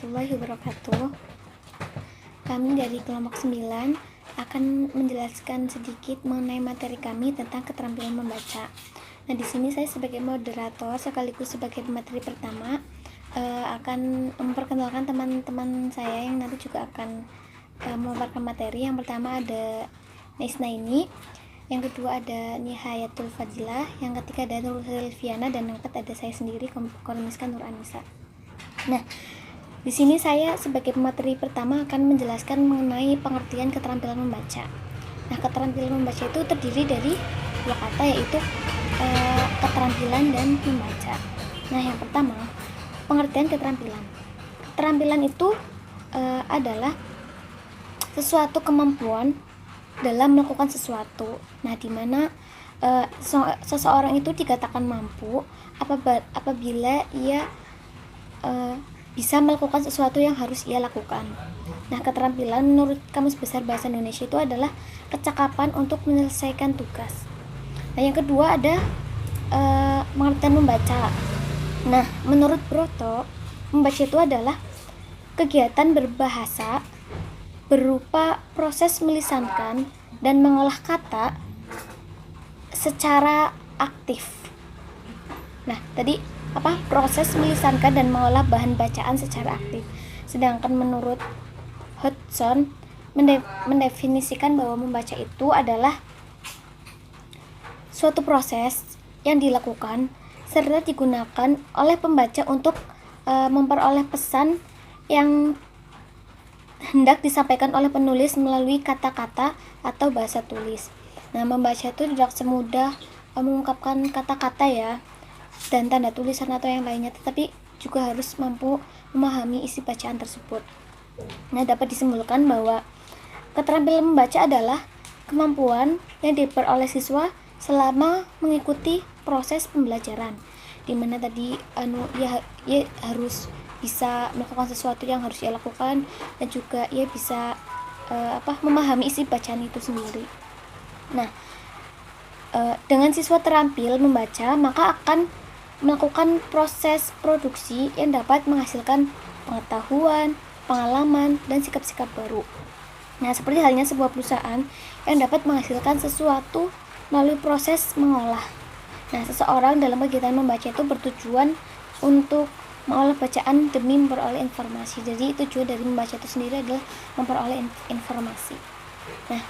warahmatullahi wabarakatuh. Kami dari kelompok 9 akan menjelaskan sedikit mengenai materi kami tentang keterampilan membaca. Nah, di sini saya sebagai moderator sekaligus sebagai materi pertama akan memperkenalkan teman-teman saya yang nanti juga akan memaparkan materi. Yang pertama ada Naisnaini, yang kedua ada Nihayatul Fadilah, yang ketiga ada Nur Silviana, dan yang keempat ada saya sendiri, Kormiska Nur Anissa. Nah, di sini saya sebagai pemateri pertama akan menjelaskan mengenai pengertian keterampilan membaca. Nah, keterampilan membaca itu terdiri dari dua kata, yaitu keterampilan dan membaca. Nah, yang pertama, pengertian keterampilan. Keterampilan itu adalah sesuatu kemampuan dalam melakukan sesuatu. Nah, di mana seseorang itu dikatakan mampu apabila ia bisa melakukan sesuatu yang harus ia lakukan. Nah, keterampilan menurut Kamus Besar Bahasa Indonesia itu adalah kecakapan untuk menyelesaikan tugas. Nah, yang kedua ada pengertian membaca. Nah, menurut Broto, membaca itu adalah kegiatan berbahasa berupa proses melisankan dan mengolah kata secara aktif. Nah, tadi proses melisankan dan mengolah bahan bacaan secara aktif. Sedangkan menurut Hudson mendefinisikan bahwa membaca itu adalah suatu proses yang dilakukan serta digunakan oleh pembaca untuk memperoleh pesan yang hendak disampaikan oleh penulis melalui kata-kata atau bahasa tulis. Nah, membaca itu tidak semudah mengungkapkan kata-kata ya, dan tanda tulisan atau yang lainnya, tetapi juga harus mampu memahami isi bacaan tersebut. Nah, dapat disimpulkan bahwa keterampilan membaca adalah kemampuan yang diperoleh siswa selama mengikuti proses pembelajaran, di mana tadi ia harus bisa melakukan sesuatu yang harus ia lakukan, dan juga ia bisa memahami isi bacaan itu sendiri. Nah, dengan siswa terampil membaca, maka akan melakukan proses produksi yang dapat menghasilkan pengetahuan, pengalaman, dan sikap-sikap baru. Nah, seperti halnya sebuah perusahaan yang dapat menghasilkan sesuatu melalui proses mengolah. Nah, seseorang dalam kegiatan membaca itu bertujuan untuk mengolah bacaan demi memperoleh informasi. Jadi tujuan dari membaca itu sendiri adalah memperoleh informasi. Nah,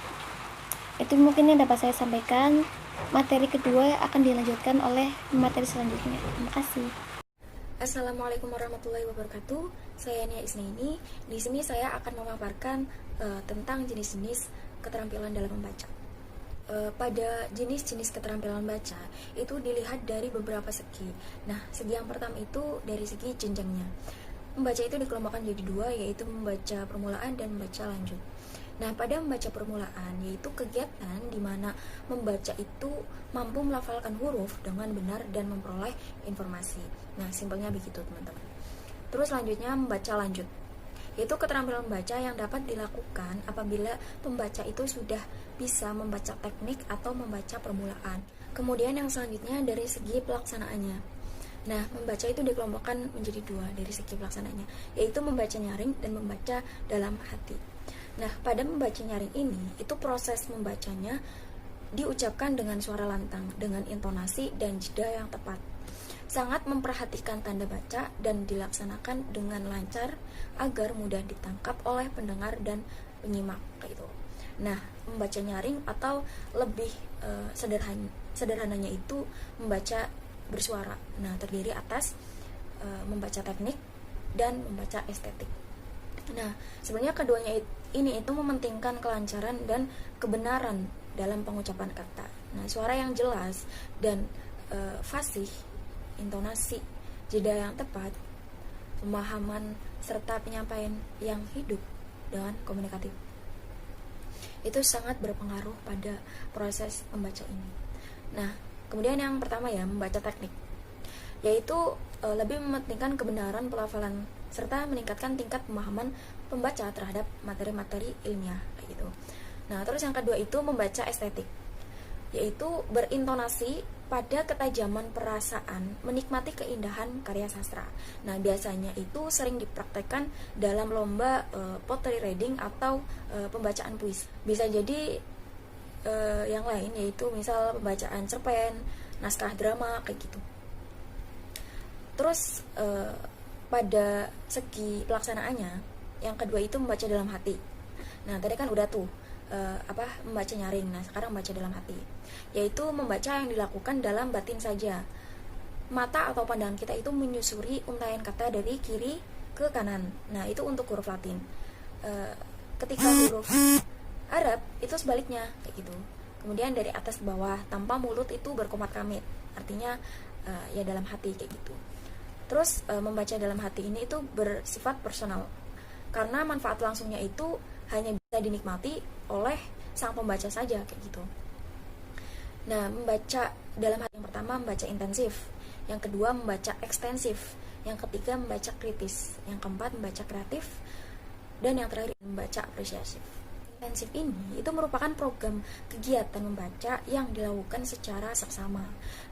itu mungkin yang dapat saya sampaikan. Materi kedua akan dilanjutkan oleh materi selanjutnya. Terima kasih. Assalamualaikum warahmatullahi wabarakatuh. Saya Nia Isnaini. Di sini saya akan memaparkan tentang jenis-jenis keterampilan dalam membaca. Pada jenis-jenis keterampilan membaca itu dilihat dari beberapa segi. Nah, segi yang pertama itu dari segi jenjangnya. Membaca itu dikelompokkan jadi dua, yaitu membaca permulaan dan membaca lanjut. Nah, pada membaca permulaan, yaitu kegiatan di mana membaca itu mampu melafalkan huruf dengan benar dan memperoleh informasi. Nah, simpelnya begitu, teman-teman. Terus selanjutnya membaca lanjut, yaitu keterampilan membaca yang dapat dilakukan apabila pembaca itu sudah bisa membaca teknik atau membaca permulaan. Kemudian yang selanjutnya dari segi pelaksanaannya. Nah, membaca itu dikelompokkan menjadi dua dari segi pelaksanaannya, yaitu membaca nyaring dan membaca dalam hati. Nah, pada membaca nyaring ini, itu proses membacanya diucapkan dengan suara lantang, dengan intonasi dan jeda yang tepat. Sangat memperhatikan tanda baca dan dilaksanakan dengan lancar agar mudah ditangkap oleh pendengar dan penyimak gitu. Nah, membaca nyaring atau lebih sederhananya itu membaca bersuara. Nah, terdiri atas membaca teknik dan membaca estetik. Nah, sebenarnya keduanya ini itu mementingkan kelancaran dan kebenaran dalam pengucapan kata. Nah, suara yang jelas dan fasih, intonasi, jeda yang tepat, pemahaman serta penyampaian yang hidup dan komunikatif itu sangat berpengaruh pada proses membaca ini. Nah, kemudian yang pertama ya, membaca teknik, yaitu lebih mementingkan kebenaran pelafalan serta meningkatkan tingkat pemahaman pembaca terhadap materi-materi ilmiah gitu. Nah, terus yang kedua itu membaca estetik, yaitu berintonasi pada ketajaman perasaan menikmati keindahan karya sastra. Nah, biasanya itu sering dipraktekkan dalam lomba poetry reading atau pembacaan puisi. Bisa jadi yang lain, yaitu misal pembacaan cerpen, naskah drama, kayak gitu. Terus pada segi pelaksanaannya, yang kedua itu membaca dalam hati. Nah, tadi kan udah tuh membaca nyaring. Nah, sekarang membaca dalam hati, yaitu membaca yang dilakukan dalam batin saja. Mata atau pandangan kita itu menyusuri untaian kata dari kiri ke kanan. Nah, itu untuk huruf Latin. Ketika huruf Arab itu sebaliknya, kayak gitu. Kemudian dari atas ke bawah, tanpa mulut itu berkomat kamit, artinya ya dalam hati, kayak gitu. Terus membaca dalam hati ini itu bersifat personal, karena manfaat langsungnya itu hanya bisa dinikmati oleh sang pembaca saja, kayak gitu. Nah, membaca dalam hati yang pertama membaca intensif, yang kedua membaca ekstensif, yang ketiga membaca kritis, yang keempat membaca kreatif, dan yang terakhir membaca apresiatif. Intensif ini itu merupakan program kegiatan membaca yang dilakukan secara seksama.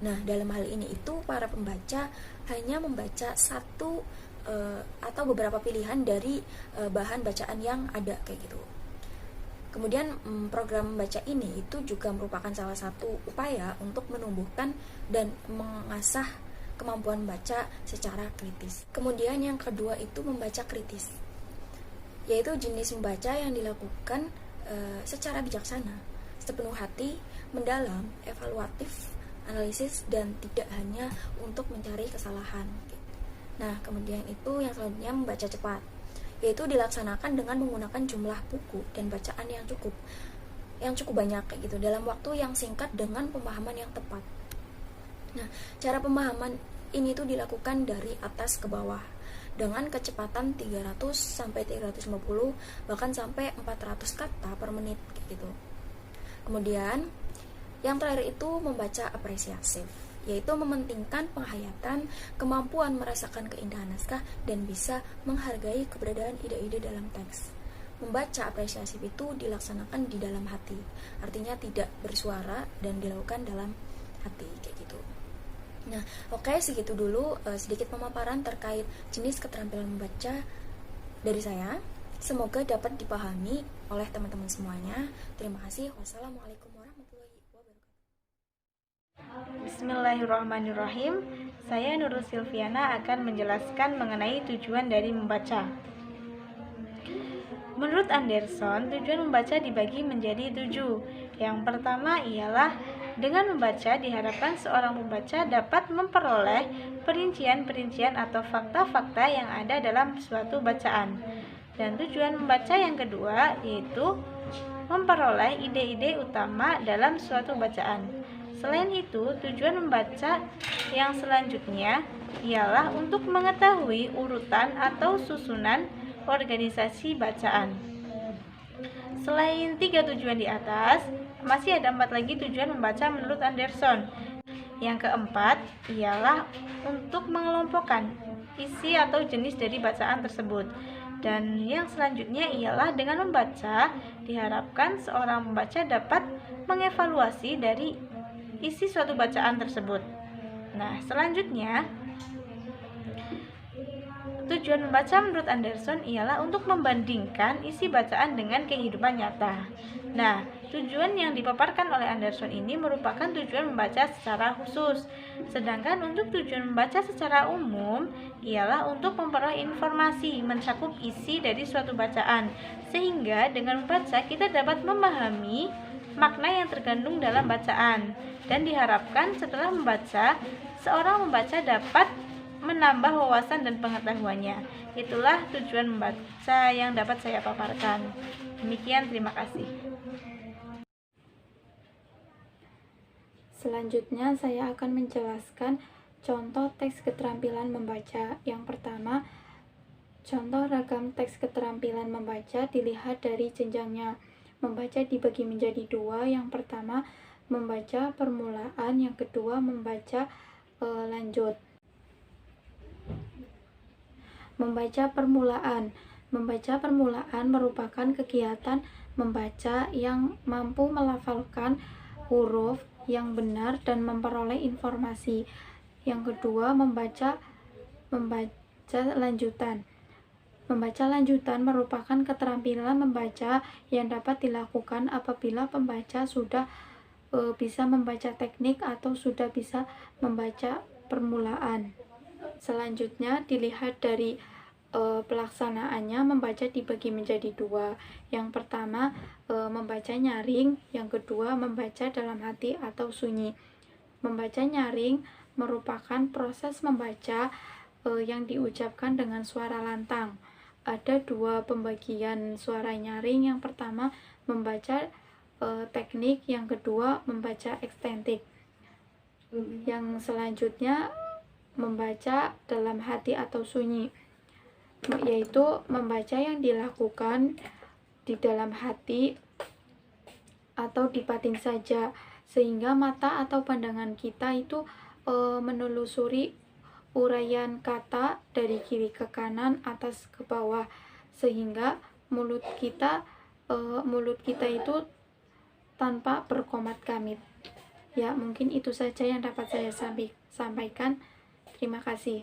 Nah, dalam hal ini itu para pembaca hanya membaca satu atau beberapa pilihan dari bahan bacaan yang ada, kayak gitu. Kemudian program membaca ini itu juga merupakan salah satu upaya untuk menumbuhkan dan mengasah kemampuan membaca secara kritis. Kemudian yang kedua itu membaca kritis, yaitu jenis membaca yang dilakukan secara bijaksana, sepenuh hati, mendalam, evaluatif, analisis, dan tidak hanya untuk mencari kesalahan. Nah, kemudian itu yang selanjutnya membaca cepat, yaitu dilaksanakan dengan menggunakan jumlah buku dan bacaan yang cukup banyak, kayak gitu, dalam waktu yang singkat dengan pemahaman yang tepat. Nah, cara pemahaman ini tuh dilakukan dari atas ke bawah dengan kecepatan 300 sampai 350 bahkan sampai 400 kata per menit, kayak gitu. Kemudian yang terakhir itu membaca apresiatif, yaitu mementingkan penghayatan, kemampuan merasakan keindahan naskah, dan bisa menghargai keberadaan ide-ide dalam teks. Membaca apresiatif itu dilaksanakan di dalam hati, artinya tidak bersuara dan dilakukan dalam hati, kayak gitu. Nah, oke, segitu dulu sedikit pemaparan terkait jenis keterampilan membaca dari saya. Semoga dapat dipahami oleh teman-teman semuanya. Terima kasih. Wassalamualaikum warahmatullahi wabarakatuh. Bismillahirrahmanirrahim. Saya Nurul Silviana akan menjelaskan mengenai tujuan dari membaca. Menurut Anderson, tujuan membaca dibagi menjadi 7. Yang pertama ialah dengan membaca diharapkan seorang pembaca dapat memperoleh perincian-perincian atau fakta-fakta yang ada dalam suatu bacaan. Dan tujuan membaca yang kedua yaitu memperoleh ide-ide utama dalam suatu bacaan. Selain itu, tujuan membaca yang selanjutnya ialah untuk mengetahui urutan atau susunan organisasi bacaan. Selain 3 tujuan di atas, masih ada 4 lagi tujuan membaca menurut Anderson. Yang keempat ialah untuk mengelompokkan isi atau jenis dari bacaan tersebut. Dan yang selanjutnya ialah dengan membaca diharapkan seorang pembaca dapat mengevaluasi dari isi suatu bacaan tersebut. Nah, selanjutnya tujuan membaca menurut Anderson ialah untuk membandingkan isi bacaan dengan kehidupan nyata. Nah, tujuan yang dipaparkan oleh Anderson ini merupakan tujuan membaca secara khusus. Sedangkan untuk tujuan membaca secara umum ialah untuk memperoleh informasi, mencakup isi dari suatu bacaan. Sehingga dengan membaca kita dapat memahami makna yang terkandung dalam bacaan. Dan diharapkan setelah membaca, seorang membaca dapat menambah wawasan dan pengetahuannya. Itulah tujuan membaca yang dapat saya paparkan. Demikian, terima kasih. Selanjutnya saya akan menjelaskan contoh teks keterampilan membaca. Yang pertama, contoh ragam teks keterampilan membaca dilihat dari jenjangnya. Membaca dibagi menjadi 2. Yang pertama, membaca permulaan. Yang kedua, membaca lanjut. Membaca permulaan. Membaca permulaan merupakan kegiatan membaca yang mampu melafalkan huruf yang benar dan memperoleh informasi. Yang kedua, membaca lanjutan. Membaca lanjutan merupakan keterampilan membaca yang dapat dilakukan apabila pembaca sudah bisa membaca teknik atau sudah bisa membaca permulaan. Selanjutnya dilihat dari pelaksanaannya. Membaca dibagi menjadi dua. Yang pertama membaca nyaring, yang kedua membaca dalam hati atau sunyi. Membaca nyaring merupakan proses membaca yang diucapkan dengan suara lantang. Ada dua pembagian suara nyaring. Yang pertama membaca teknik, yang kedua membaca ekstentik. Yang selanjutnya membaca dalam hati atau sunyi, yaitu membaca yang dilakukan di dalam hati atau di batin saja, sehingga mata atau pandangan kita itu menelusuri uraian kata dari kiri ke kanan, atas ke bawah, sehingga mulut kita itu tanpa berkomat kamit. Ya, mungkin itu saja yang dapat saya sampaikan. Terima kasih.